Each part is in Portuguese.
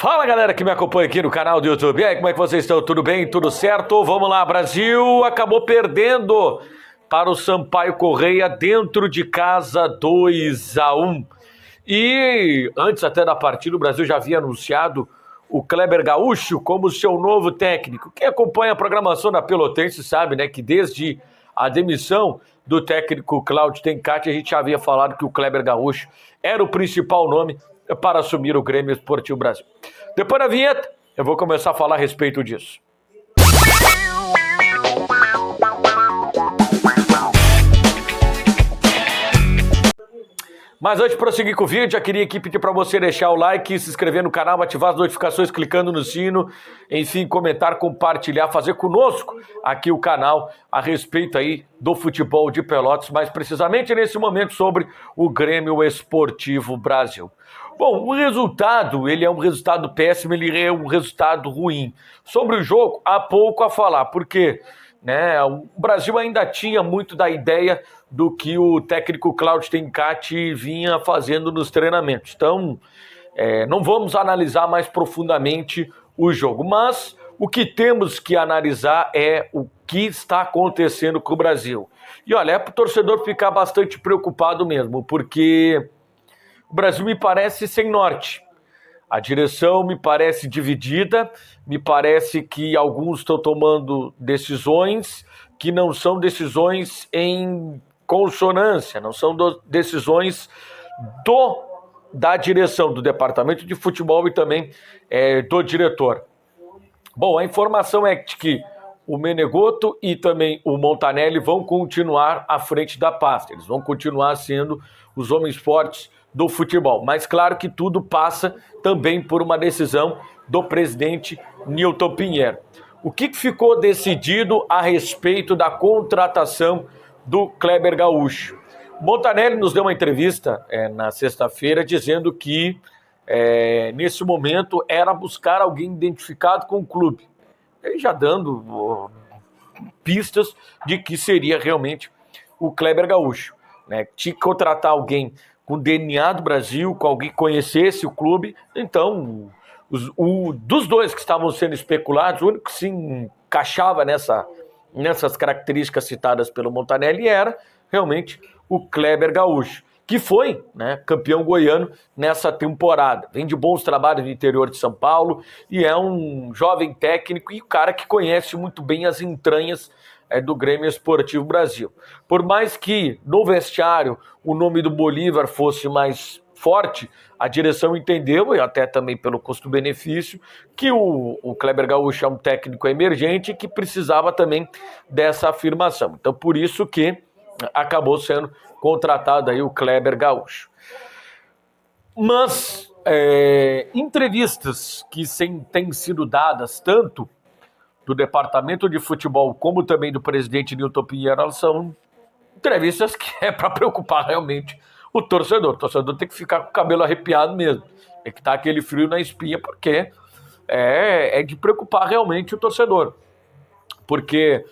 Fala galera que me acompanha aqui no canal do YouTube. E aí, como é que vocês estão? Tudo bem? Tudo certo? Vamos lá, Brasil acabou perdendo para o Sampaio Corrêa dentro de casa 2-1. E antes até da partida o Brasil já havia anunciado o Kleber Gaúcho como seu novo técnico. Quem acompanha a programação da Pelotense sabe, né, que desde a demissão do técnico Claudio Tencati a gente já havia falado que o Kleber Gaúcho era o principal nome para assumir o Grêmio Esportivo Brasil. Depois da vinheta, eu vou começar a falar a respeito disso. Mas antes de prosseguir com o vídeo, já queria aqui pedir para você deixar o like, se inscrever no canal, ativar as notificações clicando no sino, enfim, comentar, compartilhar, fazer conosco aqui o canal a respeito aí do futebol de Pelotas, mais precisamente nesse momento sobre o Grêmio Esportivo Brasil. Bom, o resultado, ele é um resultado péssimo, ele é um resultado ruim. Sobre o jogo, há pouco a falar, porque o Brasil ainda tinha muito da ideia do que o técnico Claudio Tencati vinha fazendo nos treinamentos. Então, não vamos analisar mais profundamente o jogo, mas o que temos que analisar é o que está acontecendo com o Brasil. E olha, é para o torcedor ficar bastante preocupado mesmo, porque o Brasil me parece sem norte. A direção me parece dividida, me parece que alguns estão tomando decisões que não são decisões em consonância, não são decisões da direção, do departamento de futebol e também do diretor. Bom, a informação é de que o Menegotto e também o Montanelli vão continuar à frente da pasta, eles vão continuar sendo os homens fortes do futebol, mas claro que tudo passa também por uma decisão do presidente Nilton Pinheiro. O que ficou decidido a respeito da contratação do Kleber Gaúcho? Montanelli nos deu uma entrevista na sexta-feira dizendo que nesse momento era buscar alguém identificado com o clube, ele já dando pistas de que seria realmente o Kleber Gaúcho, né? Tinha que contratar alguém com DNA do Brasil, com alguém que conhecesse o clube. Então, dos dois que estavam sendo especulados, o único que se encaixava nessas características citadas pelo Montanelli era realmente o Kleber Gaúcho, que foi campeão goiano nessa temporada. Vem de bons trabalhos no interior de São Paulo e é um jovem técnico e um cara que conhece muito bem as entranhas do Grêmio Esportivo Brasil. Por mais que no vestiário o nome do Bolívar fosse mais forte, a direção entendeu, e até também pelo custo-benefício, que o Kleber Gaúcho é um técnico emergente que precisava também dessa afirmação. Então por isso que acabou sendo contratado aí o Kleber Gaúcho. Mas entrevistas que têm sido dadas tanto do departamento de futebol, como também do presidente Nilton Pinheiro, elas são entrevistas que é para preocupar realmente o torcedor. O torcedor tem que ficar com o cabelo arrepiado mesmo, tem que estar aquele frio na espinha, porque é de preocupar realmente o torcedor. Porque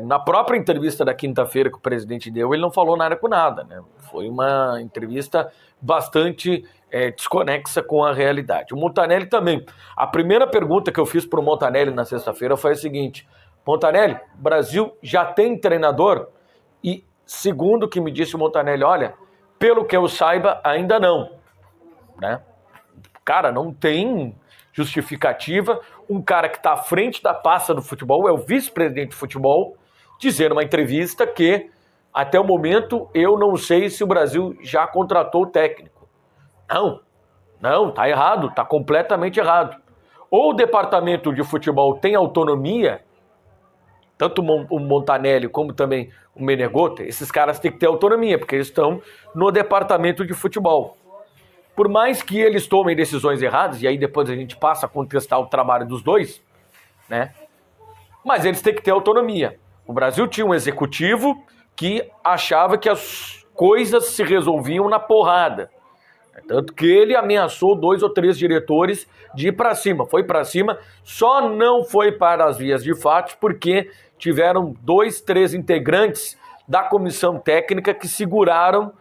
na própria entrevista da quinta-feira que o presidente deu, ele não falou nada com nada, né? Foi uma entrevista bastante desconexa com a realidade. O Montanelli também. A primeira pergunta que eu fiz para o Montanelli na sexta-feira foi a seguinte: Montanelli, Brasil já tem treinador? E segundo o que me disse o Montanelli, olha, pelo que eu saiba, ainda não. Cara, não tem justificativa. Um cara que está à frente da pasta do futebol, é o vice-presidente de futebol, dizer numa entrevista que até o momento eu não sei se o Brasil já contratou o técnico. Não, tá errado, tá completamente errado. Ou o departamento de futebol tem autonomia, tanto o Montanelli como também o Menegotto, esses caras têm que ter autonomia, porque eles estão no departamento de futebol. Por mais que eles tomem decisões erradas, e aí depois a gente passa a contestar o trabalho dos dois, mas eles têm que ter autonomia. O Brasil tinha um executivo que achava que as coisas se resolviam na porrada. Tanto que ele ameaçou 2 ou 3 diretores de ir para cima. Foi para cima, só não foi para as vias de fato porque tiveram 2, 3 integrantes da comissão técnica que seguraram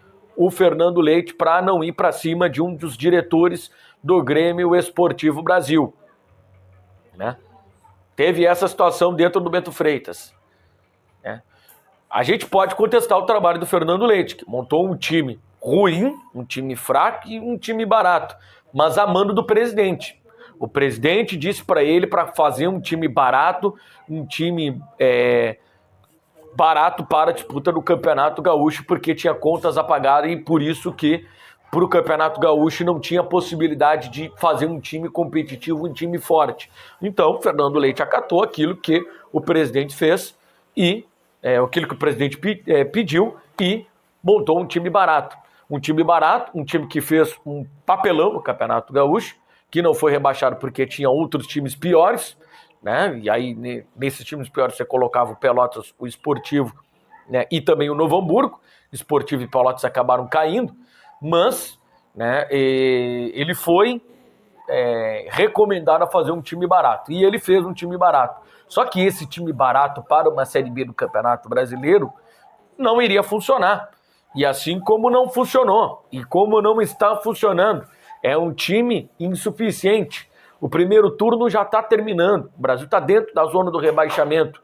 o Fernando Leite para não ir para cima de um dos diretores do Grêmio Esportivo Brasil, né? Teve essa situação dentro do Bento Freitas, né? A gente pode contestar o trabalho do Fernando Leite, que montou um time ruim, um time fraco e um time barato, mas a mando do presidente. O presidente disse para ele para fazer um time barato, um time barato para a disputa do Campeonato Gaúcho, porque tinha contas a pagar e por isso que para o Campeonato Gaúcho não tinha possibilidade de fazer um time competitivo, um time forte. Então, o Fernando Leite acatou aquilo que o presidente fez e aquilo que o presidente pediu e montou um time barato. Um time barato, um time que fez um papelão no Campeonato Gaúcho, que não foi rebaixado porque tinha outros times piores, né? E aí, nesses times piores, você colocava o Pelotas, o Esportivo, né? E também o Novo Hamburgo. Esportivo e Pelotas acabaram caindo, mas, né, ele foi recomendado a fazer um time barato. E ele fez um time barato. Só que esse time barato para uma Série B do Campeonato Brasileiro não iria funcionar. E assim como não funcionou, e como não está funcionando, é um time insuficiente. O primeiro turno já está terminando. O Brasil está dentro da zona do rebaixamento.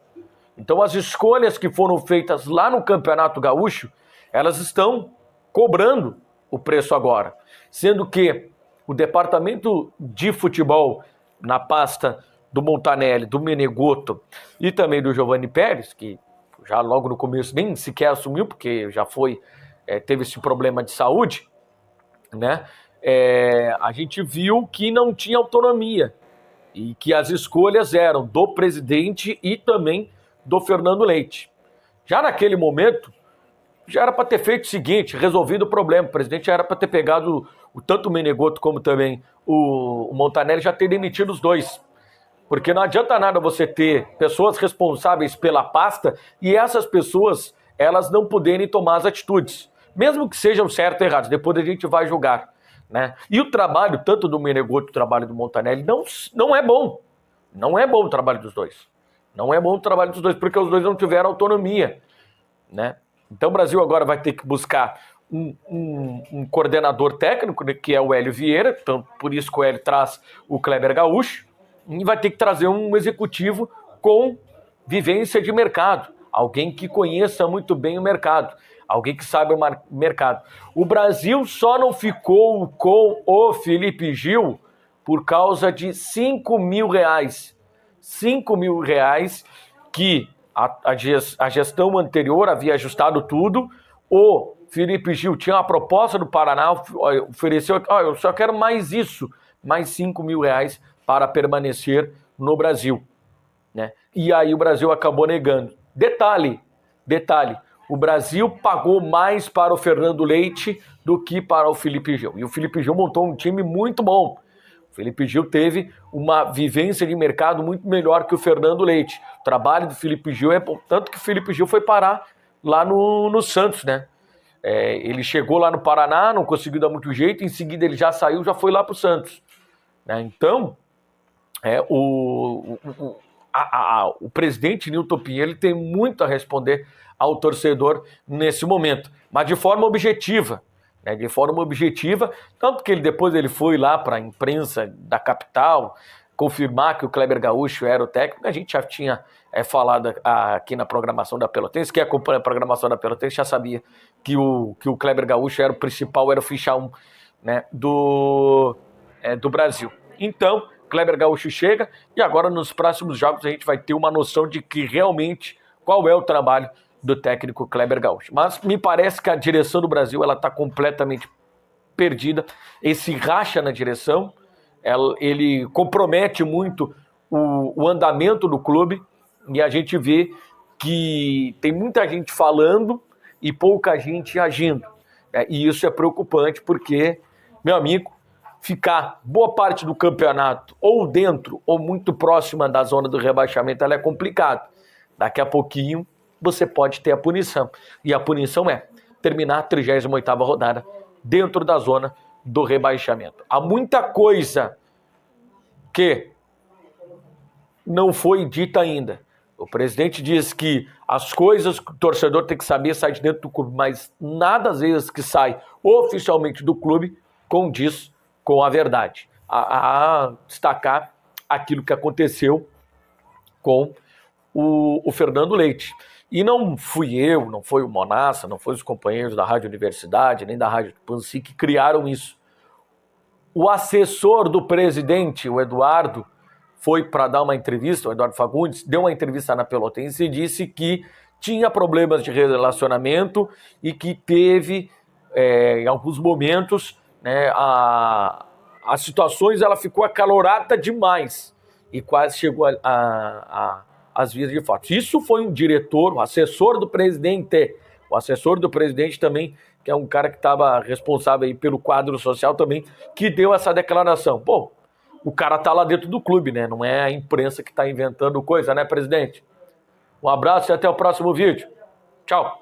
Então as escolhas que foram feitas lá no Campeonato Gaúcho, elas estão cobrando o preço agora. Sendo que o departamento de futebol, na pasta do Montanelli, do Menegotto e também do Giovanni Pérez, que já logo no começo nem sequer assumiu, porque já teve esse problema de saúde, né? A gente viu que não tinha autonomia e que as escolhas eram do presidente e também do Fernando Leite. Já naquele momento, já era para ter feito o seguinte, resolvido o problema. O presidente já era para ter pegado tanto o Menegotto como também o Montanelli, já ter demitido os dois. Porque não adianta nada você ter pessoas responsáveis pela pasta e essas pessoas, elas não poderem tomar as atitudes. Mesmo que sejam certas ou erradas, depois a gente vai julgar, né? E o trabalho, tanto do Menegotto, o trabalho do Montanelli, não é bom. Não é bom o trabalho dos dois. Não é bom o trabalho dos dois, porque os dois não tiveram autonomia, né? Então o Brasil agora vai ter que buscar um coordenador técnico, né, que é o Hélio Vieira, então por isso que o Hélio traz o Kleber Gaúcho, e vai ter que trazer um executivo com vivência de mercado, alguém que conheça muito bem o mercado, alguém que saiba o mercado. O Brasil só não ficou com o Felipe Gil por causa de R$5.000. R$5.000 que a gestão anterior havia ajustado tudo. O Felipe Gil tinha uma proposta do Paraná, ofereceu, eu só quero mais isso, mais R$5.000 para permanecer no Brasil, né? E aí o Brasil acabou negando. Detalhe, o Brasil pagou mais para o Fernando Leite do que para o Felipe Gil. E o Felipe Gil montou um time muito bom. O Felipe Gil teve uma vivência de mercado muito melhor que o Fernando Leite. O trabalho do Felipe Gil tanto que o Felipe Gil foi parar lá no Santos, né? Ele chegou lá no Paraná, não conseguiu dar muito jeito, em seguida ele já saiu, já foi lá para o Santos, né? Então, o presidente Nilton Pinheiro ele tem muito a responder ao torcedor nesse momento, mas de forma objetiva, né? De forma objetiva, tanto que depois ele foi lá para a imprensa da capital confirmar que o Kleber Gaúcho era o técnico. A gente já tinha falado aqui na programação da Pelotense, quem acompanha a programação da Pelotense já sabia que o Kleber Gaúcho era o principal, era o ficha 1, né, do Brasil. Então, Kleber Gaúcho chega e agora nos próximos jogos a gente vai ter uma noção de que realmente qual é o trabalho do técnico Kleber Gaúcho. Mas me parece que a direção do Brasil ela está completamente perdida, esse racha na direção, ele compromete muito o andamento do clube e a gente vê que tem muita gente falando e pouca gente agindo, né? E isso é preocupante porque, meu amigo, ficar boa parte do campeonato ou dentro ou muito próxima da zona do rebaixamento, ela é complicado. Daqui a pouquinho você pode ter a punição. E a punição é terminar a 38ª rodada dentro da zona do rebaixamento. Há muita coisa que não foi dita ainda, O presidente diz que as coisas que o torcedor tem que saber sair de dentro do clube, mas nada às vezes que sai oficialmente do clube condiz com a verdade. A destacar aquilo que aconteceu com o Fernando Leite. E não fui eu, não foi o Monassa, não foi os companheiros da Rádio Universidade, nem da Rádio Pansi que criaram isso. O assessor do presidente, o Eduardo, foi para dar uma entrevista, o Eduardo Fagundes, deu uma entrevista na Pelotense e disse que tinha problemas de relacionamento e que teve, em alguns momentos, né, as situações, ela ficou acalorada demais e quase chegou às vias de fato. Isso foi um diretor, o assessor do presidente, também, que é um cara que estava responsável aí pelo quadro social também, que deu essa declaração. Pô, o cara tá lá dentro do clube, né? Não é a imprensa que tá inventando coisa, né, presidente? Um abraço e até o próximo vídeo. Tchau.